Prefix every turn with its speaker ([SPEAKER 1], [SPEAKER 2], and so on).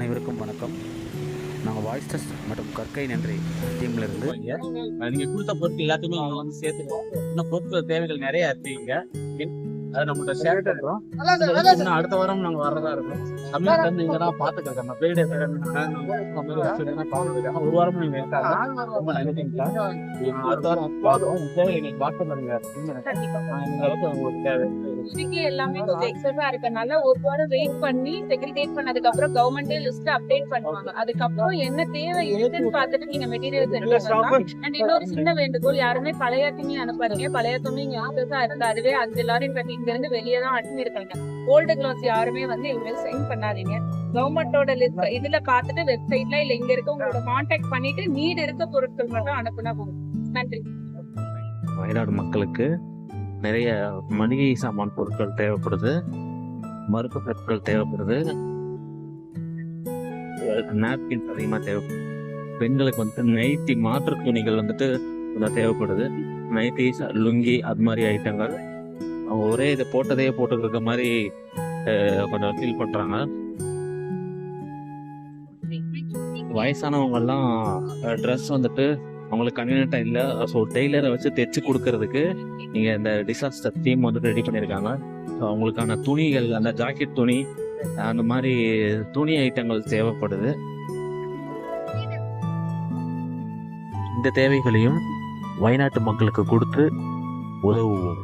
[SPEAKER 1] அனைவருக்கும் வணக்கம். நாங்கள் வாய்ஸ் டெஸ்ட் மற்றும் கற்கை நன்றி டீம்ல இருந்து
[SPEAKER 2] நீங்க கொடுத்த பொருட்கள் எல்லாத்தையுமே அவங்க வந்து சேர்த்துருவோம். இன்னும் பொருட்கள் தேவைகள் நிறைய இருக்கு. அதை நம்மகிட்ட ஷேர் பண்றோம். அடுத்த வாரம் நாங்க வர்றதா இருக்கோம். தமிழ் வந்து இங்கதான் பாத்துக்கிறோம். ஒரு வாரம் நீங்க ரொம்ப நன்றிங்க. அடுத்த வாரம் பார்ப்போம். எங்களுக்கு வாட்ஸ்அப் பண்ணுங்க. உங்களுக்கு தேவை
[SPEAKER 3] இதுக்கு எல்லாமே கொஞ்சம் எக்ஸஸா இருக்கனால ஒரு வாரம் வெயிட் பண்ணி செக்ரிகேட் பண்ணதுக்கு அப்புறம் கவர்மெண்டே லிஸ்ட் அப்டேட் பண்ணுவாங்க. அதுக்கப்புறம் என்ன தேவை இருக்குன்னு பார்த்துட்டு நீங்க மெட்டீரியல்ஸ் எடுத்துக்கலாம். அண்ட் இன்னொரு சின்ன வேண்டுகோள், யாருமே பழைய துணி அனுப்பாதீங்க. பழைய துணி எக்ஸஸா இருக்கு. அதுவே 5 லாரி இங்க இருந்து வெளியே தான் அனுப்பி இருக்காங்க. ஓல்டு கிளாஸ் யாருமே வந்து இவங்க சென்ட் பண்ணாதீங்க. கவர்மெண்டோட லிஸ்ட் இதுல பார்த்துட்டு வெப்சைட்ல இல்ல இங்க இருக்க உங்களோட கான்டாக்ட் பண்ணிட்டு நீட் இருக்க பொருட்கள் மட்டும் அனுப்புனா போதும். நன்றி.
[SPEAKER 4] வயநாடு மக்களுக்கு நிறைய மளிகை சாமான் பொருட்கள் தேவைப்படுது, மருத்துவ பொருட்கள் தேவைப்படுது, நாப்கின்ஸ் அதிகமாக தேவைப்படுது. பெண்களுக்கு வந்துட்டு நைட்டி மாற்று துணிகள் வந்துட்டு கொஞ்சம் தேவைப்படுது. நைட்டிஸ், லுங்கி அது மாதிரி ஐட்டங்கள் அவங்க ஒரே இதை போட்டதே போட்டுட்டு இருக்க மாதிரி கொஞ்சம் ஃபீல் பண்ணுறாங்க. வயசானவங்கெல்லாம் ட்ரெஸ் வந்துட்டு அவங்களுக்கு கன்வீனியன்ட்டாக இல்லை. ஸோ டெய்லரை வச்சு தைச்சு கொடுக்கறதுக்கு நீங்கள் இந்த டிசாஸ்டர் டீம் வந்துட்டு ரெடி பண்ணியிருக்காங்க. ஸோ அவங்களுக்கான துணிகள், அந்த ஜாக்கெட் துணி, அந்த மாதிரி துணி ஐட்டங்கள் தேவைப்படுது. இந்த தேவைகளையும் வயநாட்டு மக்களுக்கு கொடுத்து உதவுவோம்.